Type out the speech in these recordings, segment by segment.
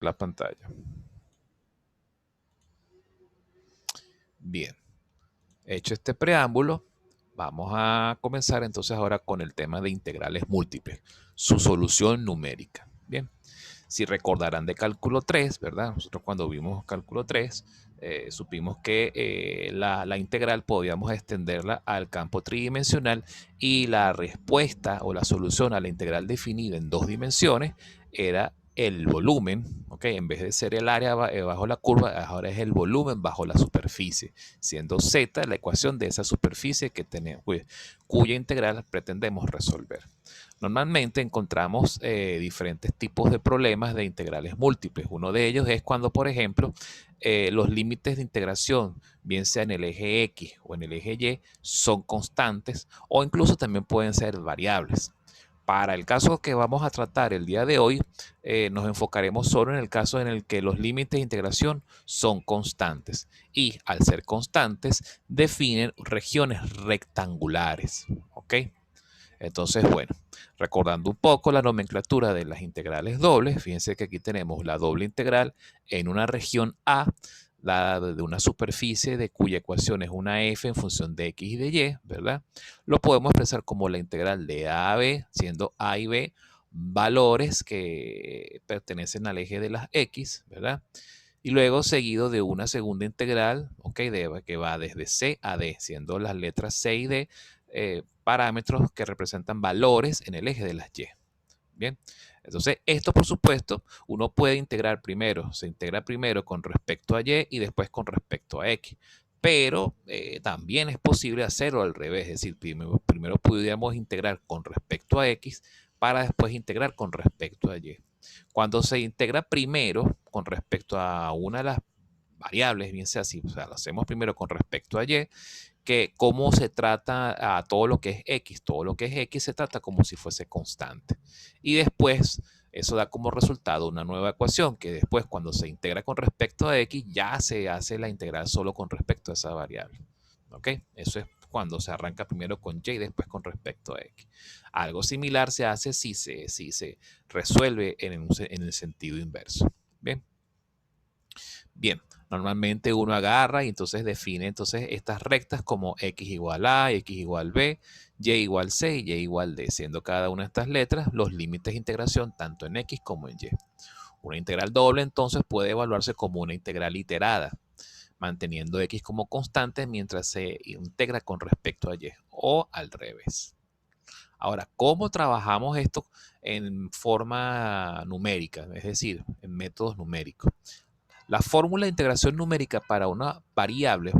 la pantalla. Bien, hecho este preámbulo, vamos a comenzar entonces ahora con el tema de integrales múltiples, su solución numérica. Bien, si recordarán de cálculo 3, ¿verdad? Nosotros cuando vimos cálculo 3, supimos que la integral podíamos extenderla al campo tridimensional y la respuesta o la solución a la integral definida en dos dimensiones era el volumen, ¿ok? En vez de ser el área bajo la curva, ahora es el volumen bajo la superficie, siendo z la ecuación de esa superficie que tenemos, cuya integral pretendemos resolver. Normalmente encontramos diferentes tipos de problemas de integrales múltiples. Uno de ellos es cuando, por ejemplo, los límites de integración, bien sea en el eje X o en el eje Y, son constantes o incluso también pueden ser variables. Para el caso que vamos a tratar el día de hoy, nos enfocaremos solo en el caso en el que los límites de integración son constantes y al ser constantes definen regiones rectangulares. ¿Ok? Entonces, bueno, recordando un poco la nomenclatura de las integrales dobles, fíjense que aquí tenemos la doble integral en una región A, la de una superficie de cuya ecuación es una f en función de x y de y, ¿verdad? Lo podemos expresar como la integral de a a b, siendo a y b valores que pertenecen al eje de las x, ¿verdad? Y luego seguido de una segunda integral, ¿ok? Que va desde c a d, siendo las letras c y d parámetros que representan valores en el eje de las y. Bien, entonces esto por supuesto uno puede integrar primero, se integra primero con respecto a y después con respecto a x. Pero también es posible hacerlo al revés, es decir, primero pudiéramos integrar con respecto a x para después integrar con respecto a y. Cuando se integra primero con respecto a una de las variables, bien sea así, o sea, lo hacemos primero con respecto a y, que cómo se trata a todo lo que es x. Todo lo que es x se trata como si fuese constante. Y después, eso da como resultado una nueva ecuación que después cuando se integra con respecto a x, ya se hace la integral solo con respecto a esa variable. ¿Ok? Eso es cuando se arranca primero con y y después con respecto a x. Algo similar se hace si se resuelve en el sentido inverso. Bien. Bien, normalmente uno agarra y entonces define entonces estas rectas como x igual a, x igual b, y igual c y y igual d, siendo cada una de estas letras los límites de integración tanto en x como en y. Una integral doble entonces puede evaluarse como una integral iterada, manteniendo x como constante mientras se integra con respecto a y, o al revés. Ahora, ¿cómo trabajamos esto en forma numérica? Es decir, en métodos numéricos. La fórmula de integración numérica para una variable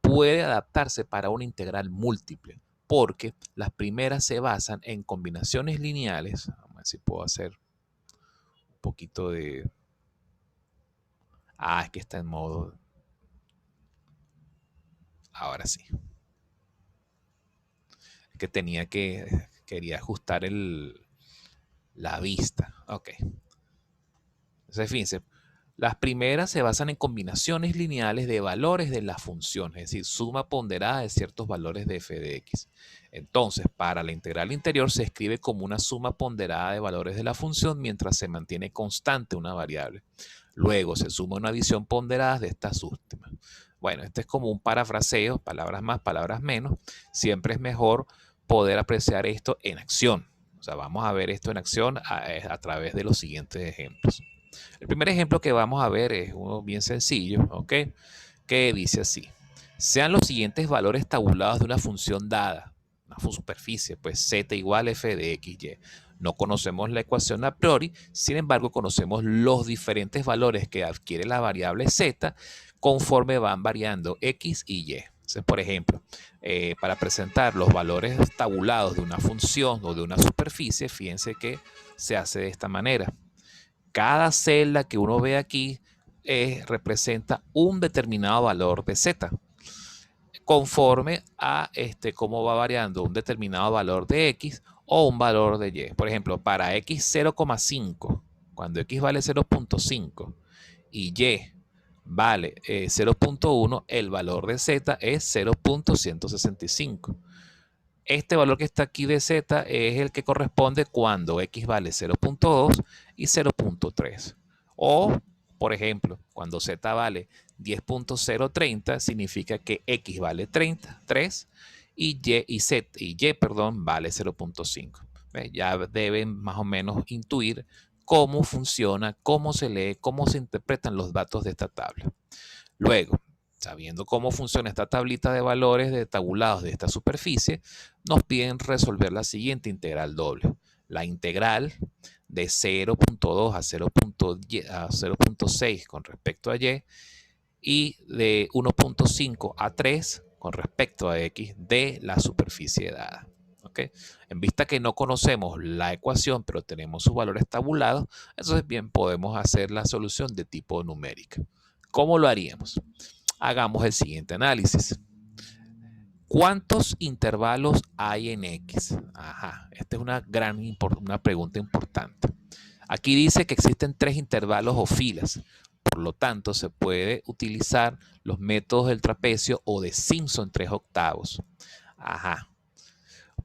puede adaptarse para una integral múltiple, porque las primeras se basan en combinaciones lineales. Vamos a ver si puedo hacer un poquito de... Ah, es que está en modo... Ahora sí. Es que quería ajustar la vista. Ok. Entonces, fíjense, las primeras se basan en combinaciones lineales de valores de la función, es decir, suma ponderada de ciertos valores de f de x. Entonces, para la integral interior se escribe como una suma ponderada de valores de la función mientras se mantiene constante una variable. Luego se suma una adición ponderada de estas últimas. Bueno, este es como un parafraseo, palabras más, palabras menos. Siempre es mejor poder apreciar esto en acción. O sea, vamos a ver esto en acción a través de los siguientes ejemplos. El primer ejemplo que vamos a ver es uno bien sencillo, ¿ok? Que dice así. Sean los siguientes valores tabulados de una función dada, una superficie, pues z igual f de x, y. No conocemos la ecuación a priori, sin embargo conocemos los diferentes valores que adquiere la variable z conforme van variando x y y. Entonces, por ejemplo, para presentar los valores tabulados de una función o de una superficie, fíjense que se hace de esta manera. Cada celda que uno ve aquí representa un determinado valor de z, conforme a cómo va variando un determinado valor de x o un valor de y. Por ejemplo, para x 0,5, cuando x vale 0,5 y y vale 0,1, el valor de z es 0,165. Este valor que está aquí de z es el que corresponde cuando x vale 0,2 y 0,3. O, por ejemplo, cuando z vale 10.030, significa que x vale 3 y y, perdón, vale 0.5. Ya deben más o menos intuir cómo funciona, cómo se lee, cómo se interpretan los datos de esta tabla. Luego, sabiendo cómo funciona esta tablita de valores de tabulados de esta superficie, nos piden resolver la siguiente integral doble. La integral de 0.2 a 0.6 con respecto a y de 1.5 a 3 con respecto a x de la superficie dada. ¿Okay? En vista que no conocemos la ecuación, pero tenemos sus valores tabulados, entonces bien podemos hacer la solución de tipo numérica. ¿Cómo lo haríamos? Hagamos el siguiente análisis. ¿Cuántos intervalos hay en X? Ajá, esta es una pregunta importante. Aquí dice que existen 3 intervalos o filas. Por lo tanto, se puede utilizar los métodos del trapecio o de Simpson 3/8. Ajá.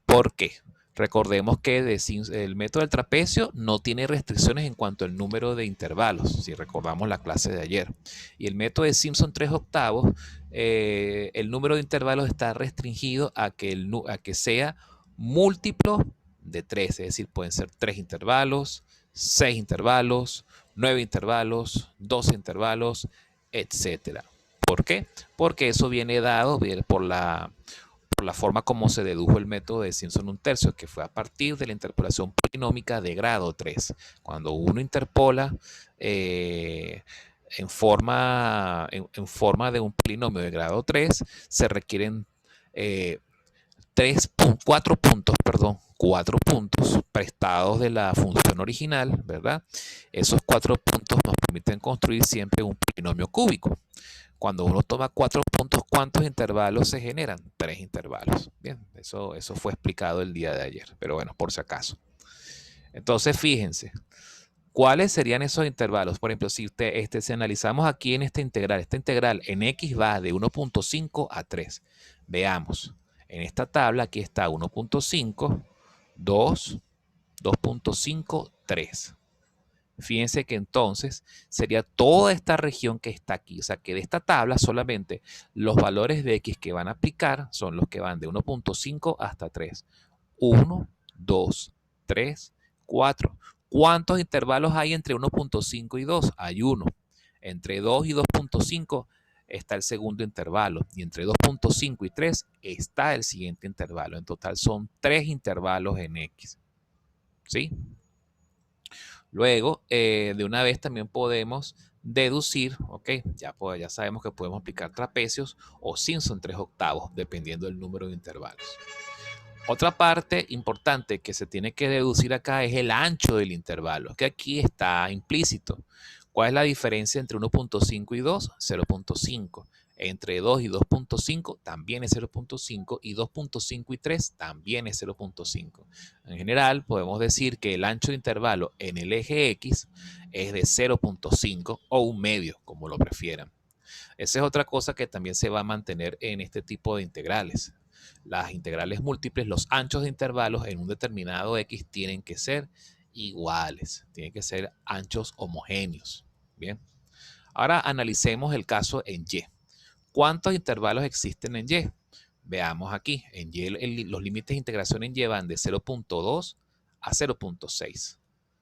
¿Por qué? Recordemos que el método del trapecio no tiene restricciones en cuanto al número de intervalos, si recordamos la clase de ayer. Y el método de Simpson 3/8, el número de intervalos está restringido a que sea múltiplo de 3, es decir, pueden ser 3 intervalos, 6 intervalos, 9 intervalos, 12 intervalos, etc. ¿Por qué? Porque eso viene dado por la forma como se dedujo el método de Simpson 1/3, que fue a partir de la interpolación polinómica de grado 3. Cuando uno interpola en forma de un polinomio de grado 3, se requieren 4 puntos prestados de la función original, ¿verdad? Esos 4 puntos nos permiten construir siempre un polinomio cúbico. Cuando uno toma 4 puntos, ¿cuántos intervalos se generan? 3 intervalos. Bien, eso fue explicado el día de ayer, pero bueno, por si acaso. Entonces, fíjense, ¿cuáles serían esos intervalos? Por ejemplo, si si analizamos aquí en esta integral en X va de 1.5 a 3. Veamos, en esta tabla aquí está 1.5, 2, 2.5, 3. Fíjense que entonces sería toda esta región que está aquí. O sea que de esta tabla solamente los valores de X que van a aplicar son los que van de 1.5 hasta 3. 1, 2, 3, 4. ¿Cuántos intervalos hay entre 1.5 y 2? Hay 1. Entre 2 y 2.5 está el segundo intervalo. Y entre 2.5 y 3 está el siguiente intervalo. En total son 3 intervalos en X. ¿Sí? Luego, de una vez también podemos deducir, ¿ok? Ya sabemos que podemos aplicar trapecios o Simpson 3/8, dependiendo del número de intervalos. Otra parte importante que se tiene que deducir acá es el ancho del intervalo, que aquí está implícito. ¿Cuál es la diferencia entre 1.5 y 2? 0.5. Entre 2 y 2.5 también es 0.5 y 2.5 y 3 también es 0.5. En general, podemos decir que el ancho de intervalo en el eje X es de 0.5 o un medio, como lo prefieran. Esa es otra cosa que también se va a mantener en este tipo de integrales. Las integrales múltiples, los anchos de intervalos en un determinado X tienen que ser iguales, tienen que ser anchos homogéneos. Bien. Ahora analicemos el caso en Y. ¿Cuántos intervalos existen en Y? Veamos aquí. En Y, los límites de integración en Y van de 0.2 a 0.6.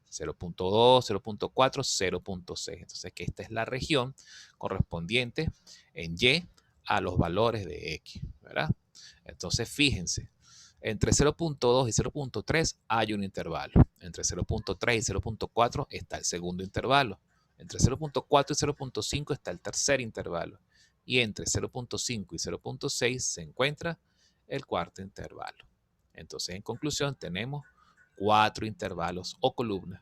0.2, 0.4, 0.6. Entonces, que esta es la región correspondiente en Y a los valores de X, ¿verdad? Entonces, fíjense, entre 0.2 y 0.3 hay un intervalo. Entre 0.3 y 0.4 está el segundo intervalo. Entre 0.4 y 0.5 está el tercer intervalo. Y entre 0.5 y 0.6 se encuentra el cuarto intervalo. Entonces, en conclusión, tenemos 4 intervalos o columnas.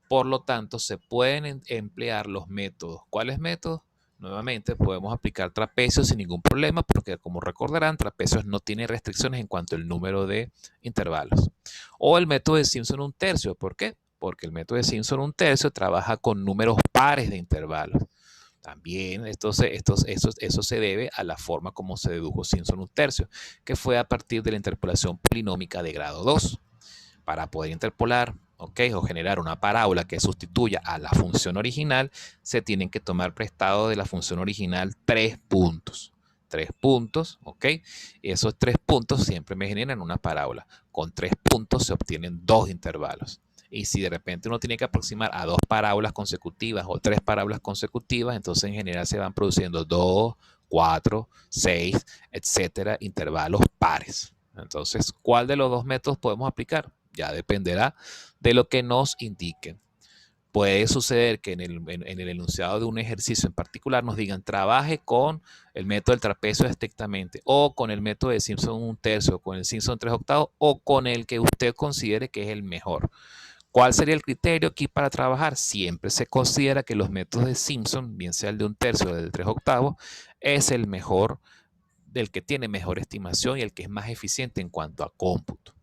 Por lo tanto, se pueden emplear los métodos. ¿Cuáles métodos? Nuevamente, podemos aplicar trapecios sin ningún problema, porque como recordarán, trapecios no tiene restricciones en cuanto al número de intervalos. O el método de Simpson 1/3. ¿Por qué? Porque el método de Simpson 1/3 trabaja con números pares de intervalos. También eso se debe a la forma como se dedujo Simpson 1/3, que fue a partir de la interpolación polinómica de grado 2. Para poder interpolar ¿ok? O generar una parábola que sustituya a la función original, se tienen que tomar prestado de la función original 3 puntos. 3 puntos, ¿ok? Y esos 3 puntos siempre me generan una parábola. Con 3 puntos se obtienen 2 intervalos. Y si de repente uno tiene que aproximar a 2 parábolas consecutivas o 3 parábolas consecutivas, entonces en general se van produciendo 2, 4, 6, etcétera, intervalos pares. Entonces, ¿cuál de los dos métodos podemos aplicar? Ya dependerá de lo que nos indiquen. Puede suceder que en el enunciado de un ejercicio en particular nos digan trabaje con el método del trapecio estrictamente o con el método de Simpson 1/3 o con el Simpson 3/8 o con el que usted considere que es el mejor. ¿Cuál sería el criterio aquí para trabajar? Siempre se considera que los métodos de Simpson, bien sea el de 1/3 o el de 3/8, es el mejor, del que tiene mejor estimación y el que es más eficiente en cuanto a cómputo.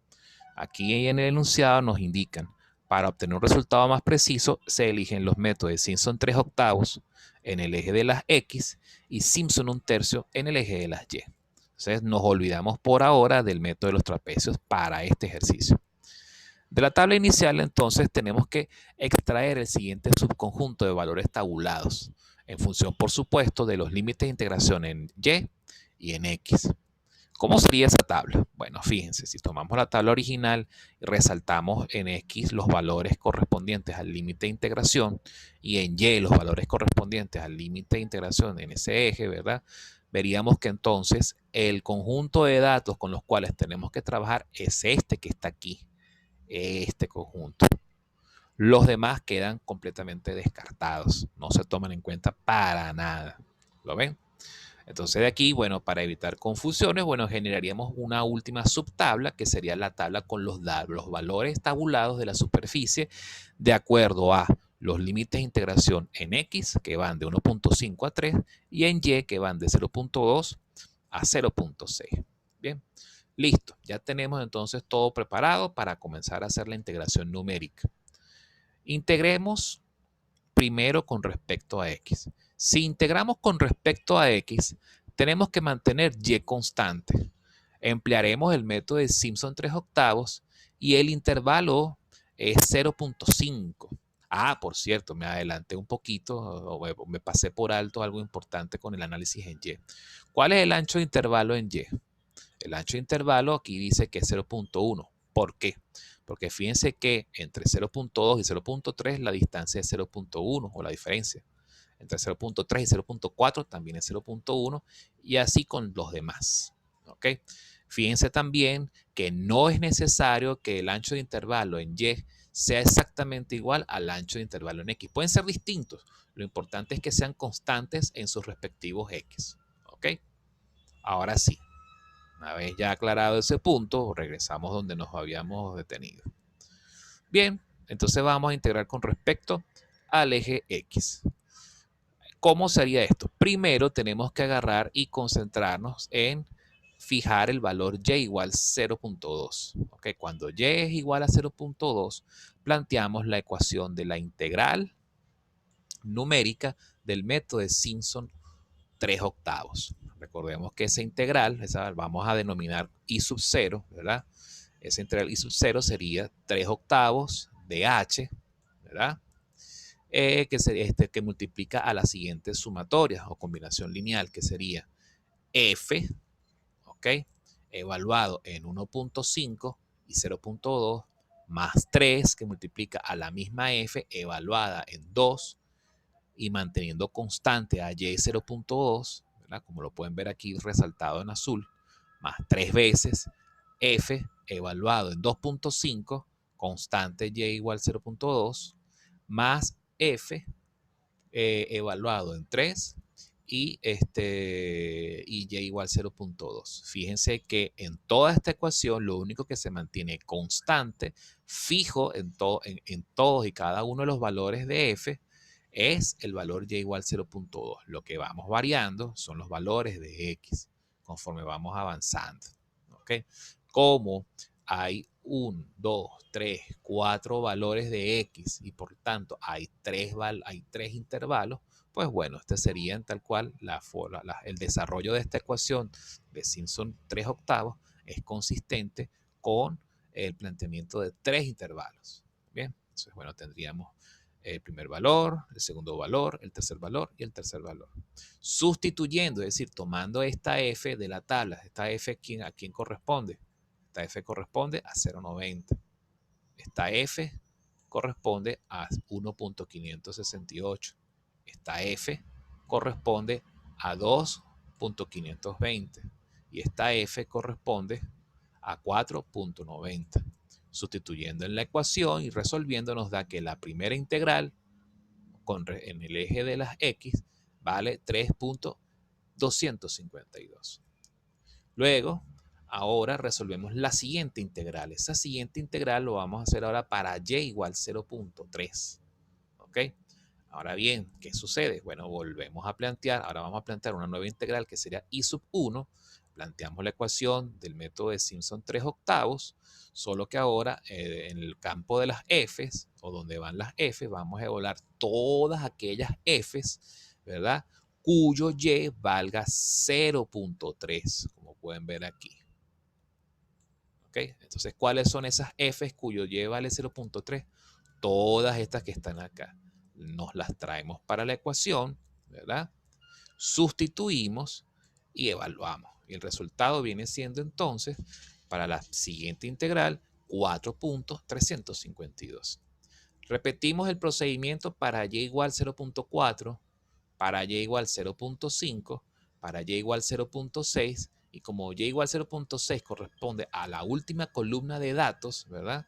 Aquí en el enunciado nos indican, para obtener un resultado más preciso, se eligen los métodos de Simpson 3/8 en el eje de las X y Simpson 1/3 en el eje de las Y. Entonces nos olvidamos por ahora del método de los trapecios para este ejercicio. De la tabla inicial, entonces, tenemos que extraer el siguiente subconjunto de valores tabulados, en función, por supuesto, de los límites de integración en Y y en X. ¿Cómo sería esa tabla? Bueno, fíjense, si tomamos la tabla original y resaltamos en X los valores correspondientes al límite de integración y en Y los valores correspondientes al límite de integración en ese eje, ¿verdad? Veríamos que entonces el conjunto de datos con los cuales tenemos que trabajar es este que está aquí, este conjunto. Los demás quedan completamente descartados, no se toman en cuenta para nada. ¿Lo ven? Entonces de aquí, bueno, para evitar confusiones, bueno, generaríamos una última subtabla que sería la tabla con los valores tabulados de la superficie de acuerdo a los límites de integración en X que van de 1.5 a 3 y en Y que van de 0.2 a 0.6. Bien, listo. Ya tenemos entonces todo preparado para comenzar a hacer la integración numérica. Integremos primero con respecto a X. Si integramos con respecto a X, tenemos que mantener Y constante. Emplearemos el método de Simpson 3/8 y el intervalo es 0.5. Ah, por cierto, me adelanté un poquito, o me pasé por alto algo importante con el análisis en Y. ¿Cuál es el ancho de intervalo en Y? El ancho de intervalo aquí dice que es 0.1. ¿Por qué? Porque fíjense que entre 0.2 y 0.3 la distancia es 0.1 o la diferencia. Entre 0.3 y 0.4 también es 0.1 y así con los demás. ¿Ok? Fíjense también que no es necesario que el ancho de intervalo en Y sea exactamente igual al ancho de intervalo en X. Pueden ser distintos. Lo importante es que sean constantes en sus respectivos X. ¿Ok? Ahora sí. Una vez ya aclarado ese punto, regresamos donde nos habíamos detenido. Bien, entonces vamos a integrar con respecto al eje X. ¿Cómo sería esto? Primero tenemos que agarrar y concentrarnos en fijar el valor Y igual 0.2. ¿Okay? Cuando Y es igual a 0.2, planteamos la ecuación de la integral numérica del método de Simpson 3/8. Recordemos que esa integral, vamos a denominar I sub 0, ¿verdad? Esa integral I sub 0 sería 3/8 de H, ¿verdad? Que multiplica a la siguiente sumatoria o combinación lineal, que sería F, ¿ok? Evaluado en 1.5 y 0.2, más 3, que multiplica a la misma F, evaluada en 2, y manteniendo constante a Y 0.2, como lo pueden ver aquí resaltado en azul, más 3 veces F evaluado en 2.5, constante Y igual 0.2, más F evaluado en 3 y Y igual 0.2. Fíjense que en toda esta ecuación lo único que se mantiene constante, fijo en todos y cada uno de los valores de F, es el valor Y igual 0.2. Lo que vamos variando son los valores de X conforme vamos avanzando. ¿Ok? Como hay 1, 2, 3, 4 valores de X y por tanto hay 3 intervalos, pues bueno, este sería tal cual el desarrollo de esta ecuación de Simpson 3/8 es consistente con el planteamiento de 3 intervalos. Bien, entonces, bueno, tendríamos el primer valor, el segundo valor, el tercer valor y el tercer valor. Sustituyendo, es decir, tomando esta f de la tabla, esta f ¿a quién corresponde? Esta f corresponde a 0,90. Esta f corresponde a 1.568. Esta f corresponde a 2.520. Y esta f corresponde a 4.90. Sustituyendo en la ecuación y resolviendo nos da que la primera integral en el eje de las x vale 3.252. Luego, ahora resolvemos la siguiente integral. Esa siguiente integral lo vamos a hacer ahora para y igual 0.3. ¿Ok? Ahora bien, ¿qué sucede? Bueno, volvemos a plantear, ahora vamos a plantear una nueva integral que sería y sub 1. Planteamos la ecuación del método de Simpson 3 octavos, solo que ahora en el campo de las f's, o donde van las f's, vamos a evaluar todas aquellas f's, ¿verdad? Cuyo y valga 0.3, como pueden ver aquí. ¿Ok? Entonces, ¿cuáles son esas f's cuyo y vale 0.3? Todas estas que están acá. Nos las traemos para la ecuación, ¿verdad? Sustituimos y evaluamos. Y el resultado viene siendo entonces, para la siguiente integral, 4.352. Repetimos el procedimiento para y igual 0.4, para y igual 0.5, para y igual 0.6, y como y igual 0.6 corresponde a la última columna de datos, ¿verdad?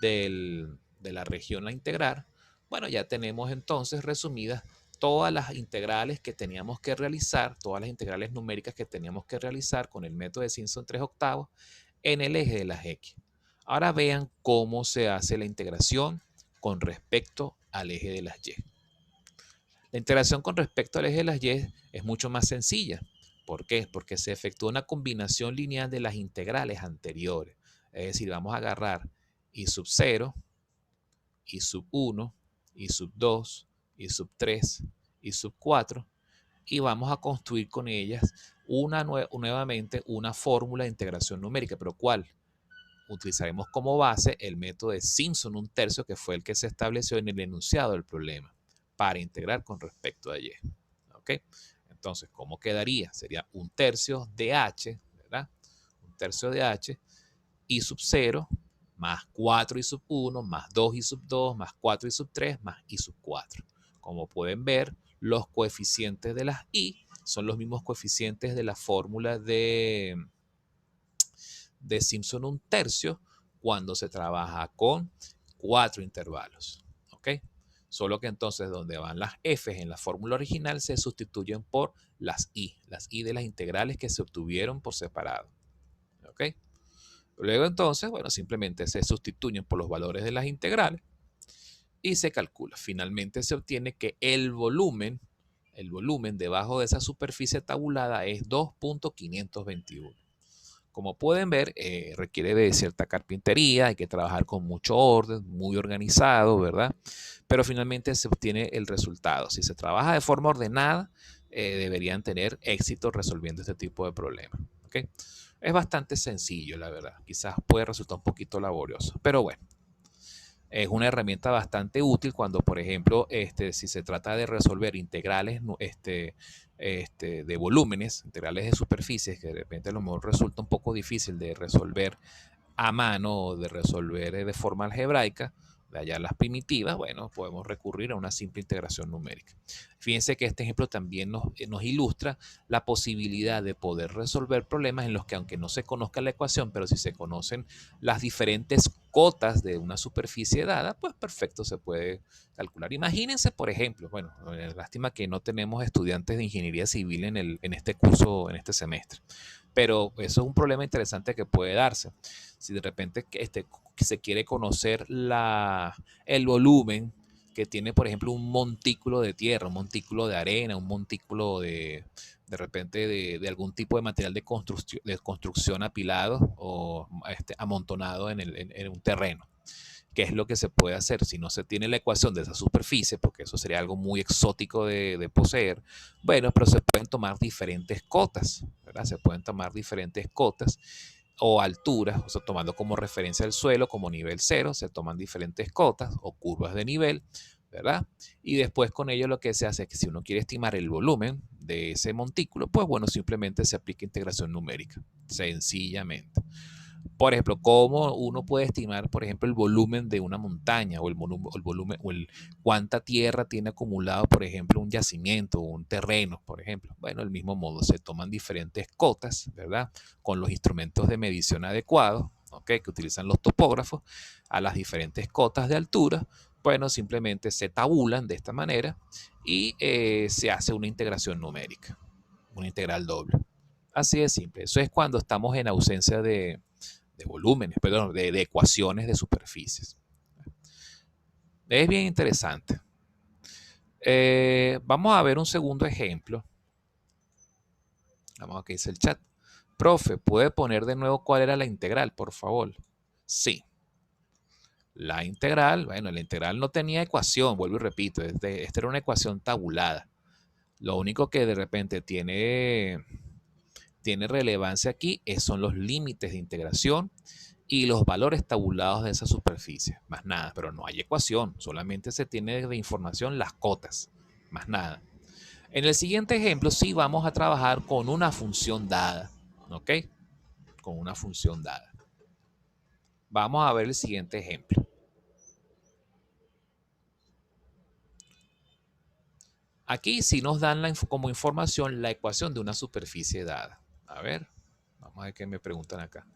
De la región a integrar, bueno, ya tenemos entonces resumidas todas las integrales que teníamos que realizar, todas las integrales numéricas que teníamos que realizar con el método de Simpson 3 octavos en el eje de las x. Ahora vean cómo se hace la integración con respecto al eje de las y. La integración con respecto al eje de las y es mucho más sencilla. ¿Por qué? Porque se efectúa una combinación lineal de las integrales anteriores. Es decir, vamos a agarrar y sub 0, y sub 1, y sub 2, y sub 3, y sub 4, y vamos a construir con ellas nuevamente una fórmula de integración numérica. ¿Pero cuál? Utilizaremos como base el método de Simpson 1/3, que fue el que se estableció en el enunciado del problema, para integrar con respecto a y. ¿Ok? Entonces, ¿cómo quedaría? Sería 1/3 de h, ¿verdad? 1/3 de h, y sub 0, más 4 y sub 1, más 2 y sub 2, más 4 y sub 3, más y sub 4. Como pueden ver, los coeficientes de las y son los mismos coeficientes de la fórmula de Simpson 1/3 cuando se trabaja con 4 intervalos. ¿Ok? Solo que entonces donde van las f's en la fórmula original se sustituyen por las y de las integrales que se obtuvieron por separado. ¿Ok? Luego entonces, bueno, simplemente se sustituyen por los valores de las integrales y se calcula. Finalmente se obtiene que el volumen debajo de esa superficie tabulada es 2.521. Como pueden ver, requiere de cierta carpintería, hay que trabajar con mucho orden, muy organizado, ¿verdad? Pero finalmente se obtiene el resultado. Si se trabaja de forma ordenada, deberían tener éxito resolviendo este tipo de problemas. ¿Ok? Es bastante sencillo, la verdad. Quizás puede resultar un poquito laborioso, pero bueno. Es una herramienta bastante útil cuando, por ejemplo, si se trata de resolver integrales de volúmenes, integrales de superficies, que de repente a lo mejor resulta un poco difícil de resolver a mano o de resolver de forma algebraica, de hallar las primitivas, bueno, podemos recurrir a una simple integración numérica. Fíjense que este ejemplo también nos ilustra la posibilidad de poder resolver problemas en los que, aunque no se conozca la ecuación, pero si se conocen las diferentes cotas de una superficie dada, pues perfecto, se puede calcular. Imagínense, por ejemplo, bueno, lástima que no tenemos estudiantes de ingeniería civil en este curso, en este semestre, pero eso es un problema interesante que puede darse. Si de repente se quiere conocer el volumen que tiene, por ejemplo, un montículo de tierra, un montículo de arena, un montículo de repente de algún tipo de material de construcción apilado o amontonado en un terreno. ¿Qué es lo que se puede hacer? Si no se tiene la ecuación de esa superficie, porque eso sería algo muy exótico de poseer, bueno, pero se pueden tomar diferentes cotas, ¿verdad? Se pueden tomar diferentes cotas o alturas, o sea, tomando como referencia el suelo como nivel cero, se toman diferentes cotas o curvas de nivel, ¿verdad? Y después con ello lo que se hace es que si uno quiere estimar el volumen de ese montículo, pues bueno, simplemente se aplica integración numérica, sencillamente. Por ejemplo, cómo uno puede estimar, por ejemplo, el volumen de una montaña o el volumen o el cuánta tierra tiene acumulado, por ejemplo, un yacimiento o un terreno, por ejemplo. Bueno, del mismo modo se toman diferentes cotas, ¿verdad? Con los instrumentos de medición adecuados, ¿ok? Que utilizan los topógrafos a las diferentes cotas de altura. Bueno, simplemente se tabulan de esta manera y se hace una integración numérica, una integral doble. Así de simple. Eso es cuando estamos en ausencia de volúmenes, perdón, de ecuaciones de superficies. Es bien interesante. Vamos a ver un segundo ejemplo. Vamos a ver qué dice el chat. Profe, ¿puede poner de nuevo cuál era la integral, por favor? Sí. La integral, bueno, la integral no tenía ecuación, vuelvo y repito, esta era una ecuación tabulada. Lo único que de repente tiene relevancia aquí son los límites de integración y los valores tabulados de esa superficie. Más nada, pero no hay ecuación, solamente se tiene de información las cotas, más nada. En el siguiente ejemplo sí vamos a trabajar con una función dada, ¿ok? Con una función dada. Vamos a ver el siguiente ejemplo. Aquí sí nos dan como información la ecuación de una superficie dada. A ver, vamos a ver qué me preguntan acá.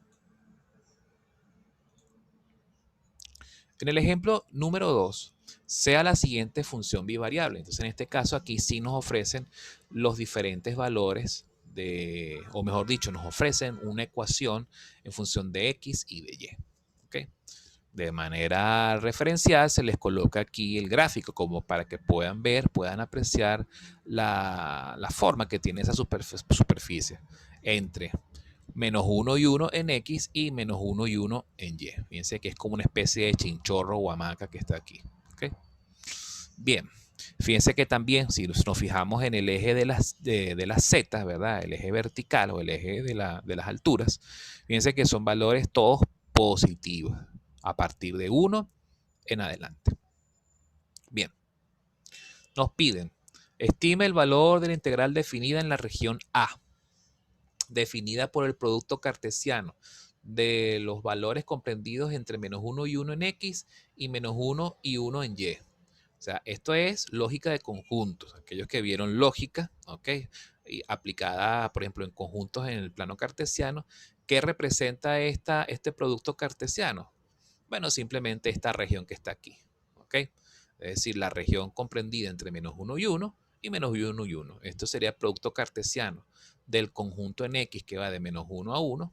En el ejemplo número 2, sea la siguiente función bivariable. Entonces, en este caso, aquí sí nos ofrecen los diferentes valores o mejor dicho, nos ofrecen una ecuación en función de X y de Y. ¿Okay? De manera referencial se les coloca aquí el gráfico como para que puedan ver, puedan apreciar la forma que tiene esa superficie entre menos 1 y 1 en X y menos 1 y 1 en Y. Fíjense que es como una especie de chinchorro o hamaca que está aquí. ¿Okay? Bien, fíjense que también si nos fijamos en el eje de las zetas, ¿verdad? El eje vertical o el eje de las alturas, fíjense que son valores todos positivos a partir de 1 en adelante. Bien, nos piden, estime el valor de la integral definida en la región A, definida por el producto cartesiano de los valores comprendidos entre menos 1 y 1 en X y menos 1 y 1 en Y. O sea, esto es lógica de conjuntos. Aquellos que vieron lógica, ¿ok? Y aplicada, por ejemplo, en conjuntos en el plano cartesiano, ¿qué representa este producto cartesiano? Bueno, simplemente esta región que está aquí, ¿ok? Es decir, la región comprendida entre menos 1 y 1 y menos 1 y 1. Esto sería el producto cartesiano del conjunto en X que va de menos 1 a 1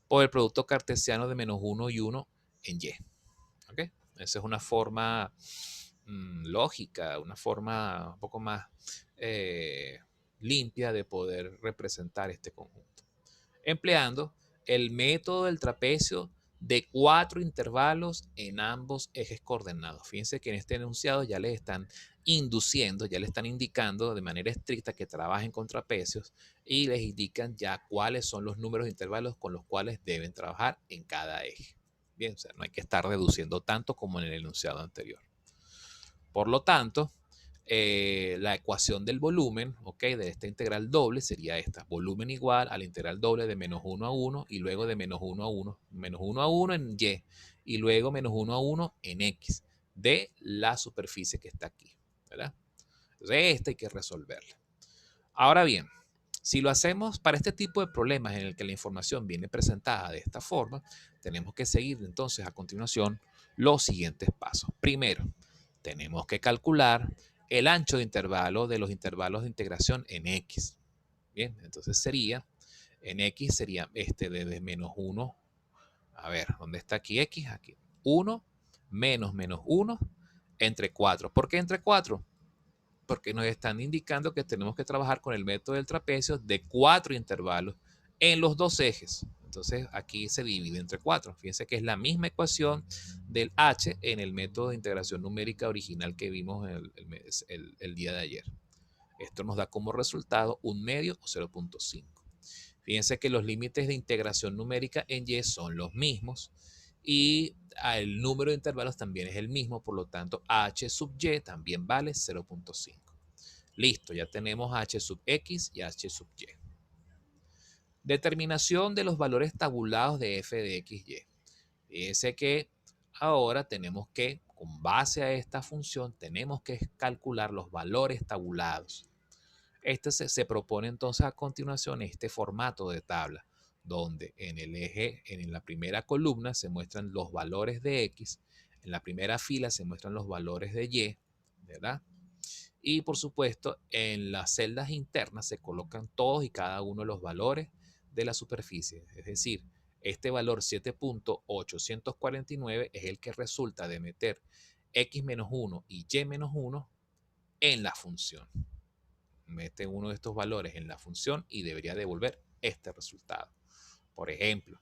por el producto cartesiano de menos 1 y 1 en Y. ¿Ok? Esa es una forma lógica, una forma un poco más limpia de poder representar este conjunto. Empleando el método del trapecio de 4 intervalos en ambos ejes coordenados. Fíjense que en este enunciado ya les están induciendo, ya les están indicando de manera estricta que trabajen con trapecios y les indican ya cuáles son los números de intervalos con los cuales deben trabajar en cada eje. Bien, o sea, no hay que estar reduciendo tanto como en el enunciado anterior. Por lo tanto, la ecuación del volumen, ¿ok? De esta integral doble sería esta. Volumen igual a la integral doble de menos 1 a 1 y luego de menos 1 a 1. Menos 1 a 1 en Y y luego menos 1 a 1 en X de la superficie que está aquí, ¿verdad? Entonces, esta hay que resolverla. Ahora bien, si lo hacemos para este tipo de problemas en el que la información viene presentada de esta forma, tenemos que seguir entonces a continuación los siguientes pasos. Primero, tenemos que calcular el ancho de intervalo de los intervalos de integración en X. Bien, entonces sería, en X sería desde menos 1, a ver, ¿dónde está aquí X? Aquí, 1 menos menos 1 entre 4. ¿Por qué entre 4? Porque nos están indicando que tenemos que trabajar con el método del trapecio de 4 intervalos en los dos ejes. Entonces aquí se divide entre 4. Fíjense que es la misma ecuación del h en el método de integración numérica original que vimos el día de ayer. Esto nos da como resultado un medio o 0.5. Fíjense que los límites de integración numérica en Y son los mismos y el número de intervalos también es el mismo, por lo tanto h sub y también vale 0.5. Listo, ya tenemos h sub x y h sub y. Determinación de los valores tabulados de f de x, y. Fíjense que ahora tenemos que, con base a esta función, tenemos que calcular los valores tabulados. Este se propone entonces a continuación este formato de tabla, donde en el eje, en la primera columna se muestran los valores de x, en la primera fila se muestran los valores de y, ¿verdad? Y por supuesto, en las celdas internas se colocan todos y cada uno de los valores de la superficie. Es decir, este valor 7.849 es el que resulta de meter x-1 y y-1 en la función. Mete uno de estos valores en la función y debería devolver este resultado. Por ejemplo,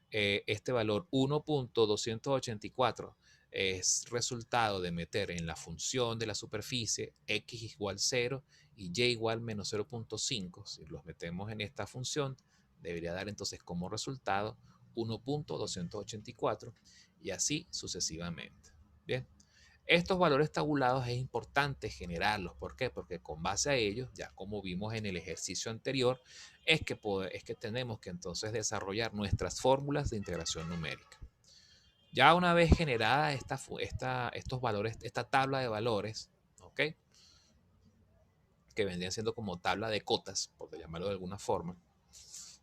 este valor 1.284 es resultado de meter en la función de la superficie x igual 0 y y igual menos 0.5. Si los metemos en esta función, debería dar entonces como resultado 1.284 y así sucesivamente. Bien. Estos valores tabulados es importante generarlos. ¿Por qué? Porque con base a ellos, ya como vimos en el ejercicio anterior, es que tenemos que entonces desarrollar nuestras fórmulas de integración numérica. Ya una vez generada estos valores, esta tabla de valores, ¿ok? Que vendrían siendo como tabla de cotas, por llamarlo de alguna forma,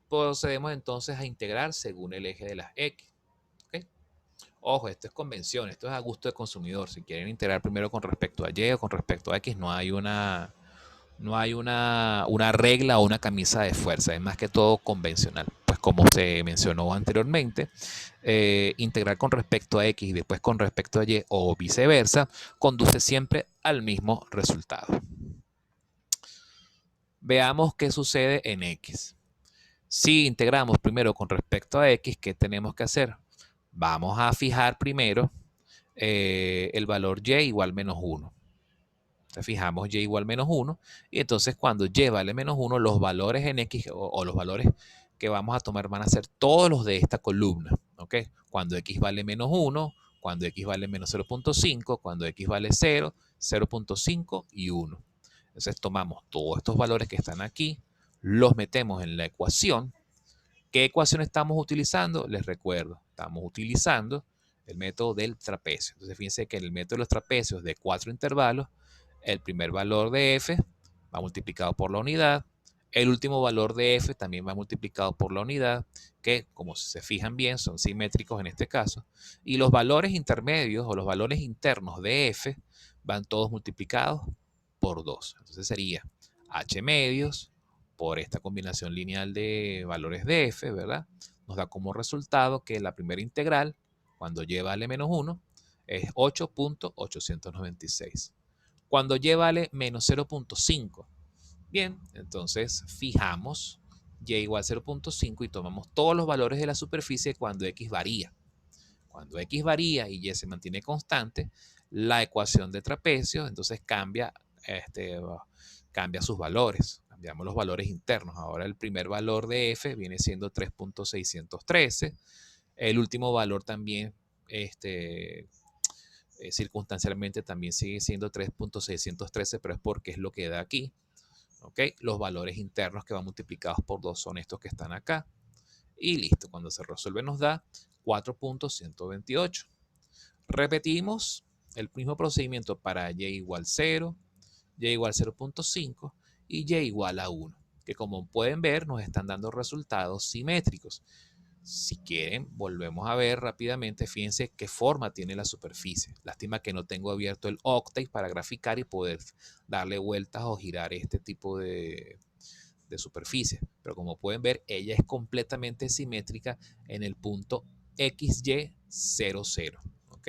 procedemos entonces a integrar según el eje de las X. ¿Ok? Ojo, esto es convención, esto es a gusto del consumidor. Si quieren integrar primero con respecto a Y o con respecto a X, no hay una regla o una camisa de fuerza, es más que todo convencional. Pues como se mencionó anteriormente, integrar con respecto a X y después con respecto a Y o viceversa, conduce siempre al mismo resultado. Veamos qué sucede en X. Si integramos primero con respecto a X, ¿qué tenemos que hacer? Vamos a fijar primero el valor Y igual menos 1. Entonces fijamos Y igual menos 1 y entonces cuando Y vale menos 1, los valores en X o los valores que vamos a tomar van a ser todos los de esta columna. ¿Ok? Cuando X vale menos 1, cuando X vale menos 0.5, cuando X vale 0, 0.5 y 1. Entonces tomamos todos estos valores que están aquí, los metemos en la ecuación. ¿Qué ecuación estamos utilizando? Les recuerdo, estamos utilizando el método del trapecio. Entonces fíjense que en el método de los trapecios de 4 intervalos, el primer valor de f va multiplicado por la unidad, el último valor de f también va multiplicado por la unidad, que como se fijan bien son simétricos en este caso, y los valores intermedios o los valores internos de f van todos multiplicados por 2. Entonces sería h medios por esta combinación lineal de valores de f, ¿verdad? Nos da como resultado que la primera integral, cuando y vale menos 1, es 8.896. Cuando y vale menos 0.5, bien, entonces fijamos y igual 0.5 y tomamos todos los valores de la superficie cuando x varía. Cuando x varía y y se mantiene constante, la ecuación de trapecio entonces cambia sus valores. Cambiamos los valores internos. Ahora el primer valor de f viene siendo 3.613. El último valor también, circunstancialmente también sigue siendo 3.613, pero es porque es lo que da aquí. ¿Okay? Los valores internos que van multiplicados por 2 son estos que están acá. Y listo, cuando se resuelve nos da 4.128. Repetimos el mismo procedimiento para y igual 0, y igual 0.5 y y igual a 1, que como pueden ver nos están dando resultados simétricos. Si quieren, volvemos a ver rápidamente, fíjense qué forma tiene la superficie. Lástima que no tengo abierto el Octave para graficar y poder darle vueltas o girar este tipo de superficie. Pero como pueden ver, ella es completamente simétrica en el punto XY00. ¿Ok?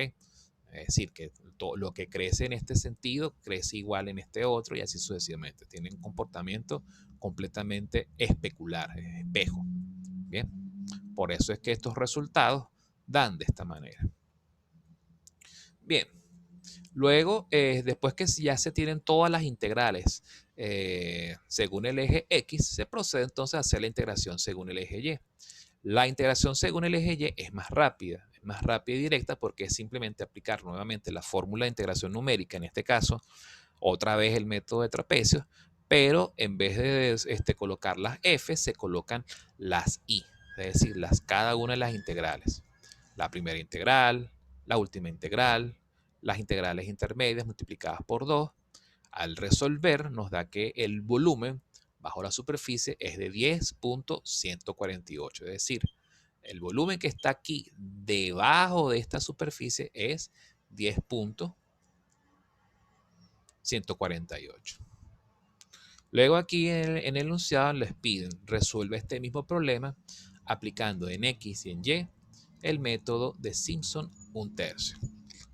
Es decir, que todo lo que crece en este sentido crece igual en este otro y así sucesivamente. Tienen un comportamiento completamente especular, espejo. Bien, por eso es que estos resultados dan de esta manera. Bien, luego, después que ya se tienen todas las integrales según el eje X, se procede entonces a hacer la integración según el eje Y. La integración según el eje Y es más rápida y directa porque es simplemente aplicar nuevamente la fórmula de integración numérica, en este caso, otra vez el método de trapecios, pero en vez de colocar las F, se colocan las I, es decir, cada una de las integrales. La primera integral, la última integral, las integrales intermedias multiplicadas por 2. Al resolver nos da que el volumen bajo la superficie es de 10.148, es decir, el volumen que está aquí debajo de esta superficie es 10.148. Luego aquí en el enunciado les piden resuelve este mismo problema aplicando en X y en Y el método de Simpson 1/3.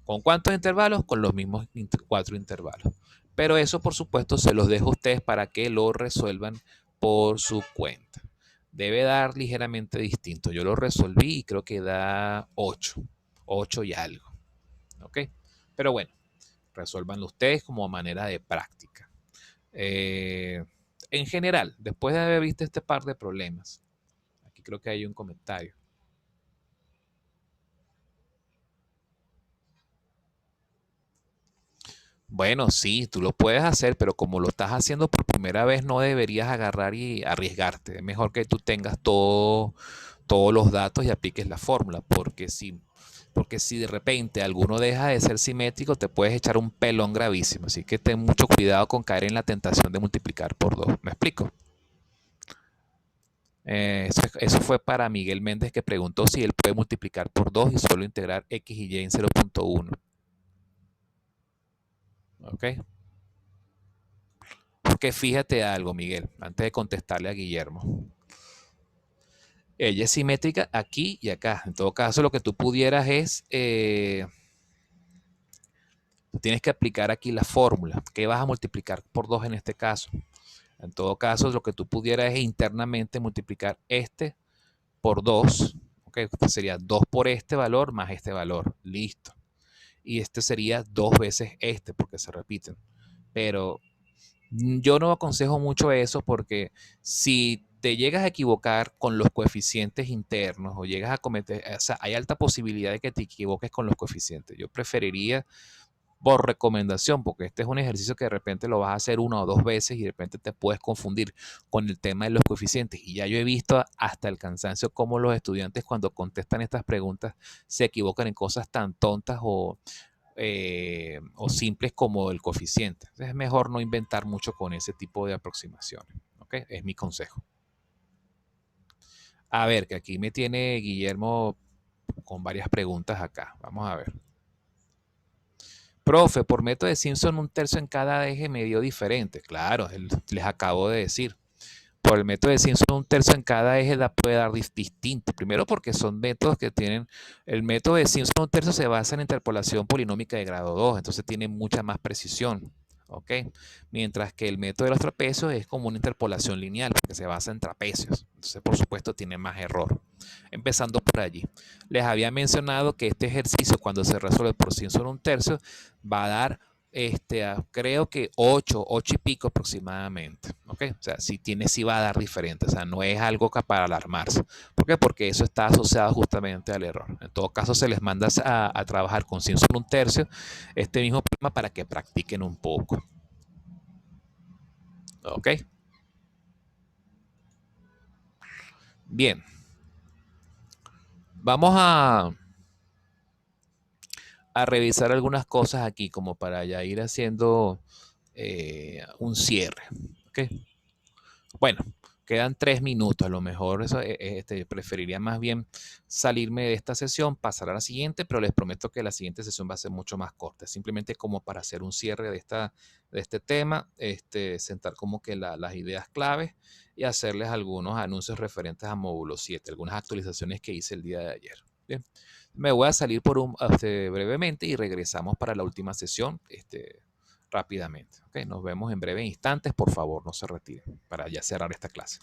¿Con cuántos intervalos? Con los mismos 4 intervalos. Pero eso, por supuesto, se los dejo a ustedes para que lo resuelvan por su cuenta. Debe dar ligeramente distinto. Yo lo resolví y creo que da 8 y algo. ¿Ok? Pero bueno, resuélvanlo ustedes como manera de práctica. En general, después de haber visto este par de problemas, aquí creo que hay un comentario. Bueno, sí, tú lo puedes hacer, pero como lo estás haciendo por primera vez, no deberías agarrar y arriesgarte. Es mejor que tú tengas todos los datos y apliques la fórmula, porque si de repente alguno deja de ser simétrico, te puedes echar un pelón gravísimo. Así que ten mucho cuidado con caer en la tentación de multiplicar por 2. ¿Me explico? Eso fue para Miguel Méndez, que preguntó si él puede multiplicar por 2 y solo integrar X y Y en 0.1. ¿Ok? Porque fíjate algo, Miguel, antes de contestarle a Guillermo. Ella es simétrica aquí y acá. En todo caso, lo que tú pudieras es, tienes que aplicar aquí la fórmula. ¿Qué vas a multiplicar por 2 en este caso? En todo caso, lo que tú pudieras es internamente multiplicar este por 2. ¿Okay? Sería 2 por este valor más este valor. Listo. Y este sería 2 veces este, porque se repiten. Pero yo no aconsejo mucho eso porque si te llegas a equivocar con los coeficientes internos o llegas a cometer, o sea, hay alta posibilidad de que te equivoques con los coeficientes. Yo preferiría por recomendación, porque este es un ejercicio que de repente lo vas a hacer una o dos veces y de repente te puedes confundir con el tema de los coeficientes. Y ya yo he visto hasta el cansancio cómo los estudiantes cuando contestan estas preguntas se equivocan en cosas tan tontas o simples como el coeficiente. Entonces es mejor no inventar mucho con ese tipo de aproximaciones. ¿Ok? Es mi consejo. A ver, que aquí me tiene Guillermo con varias preguntas acá. Vamos a ver. Profe, por método de Simpson, 1/3 en cada eje me dio diferente. Claro, les acabo de decir. Por el método de Simpson, 1/3 en cada eje puede dar distinto. Primero porque son métodos que tienen, el método de Simpson 1/3 se basa en interpolación polinómica de grado 2, entonces tiene mucha más precisión. ¿Ok? Mientras que el método de los trapecios es como una interpolación lineal, porque se basa en trapecios. Entonces, por supuesto, tiene más error. Empezando por allí. Les había mencionado que este ejercicio, cuando se resuelve por Simpson 1/3, va a dar creo que 8 y pico aproximadamente. ¿Ok? O sea, sí va a dar diferente. O sea, no es algo para alarmarse. ¿Por qué? Porque eso está asociado justamente al error. En todo caso, se les manda a trabajar con Simpson 1/3 este mismo problema para que practiquen un poco. ¿Ok? Bien. Vamos a revisar algunas cosas aquí como para ya ir haciendo un cierre. ¿Ok? Bueno, quedan 3 minutos. A lo mejor eso, preferiría más bien salirme de esta sesión, pasar a la siguiente, pero les prometo que la siguiente sesión va a ser mucho más corta. Simplemente como para hacer un cierre de este tema, sentar como que las ideas claves y hacerles algunos anuncios referentes a módulo 7, algunas actualizaciones que hice el día de ayer. Bien, me voy a salir brevemente y regresamos para la última sesión. Rápidamente. ¿Okay? Nos vemos en breves instantes. Por favor, no se retiren para ya cerrar esta clase.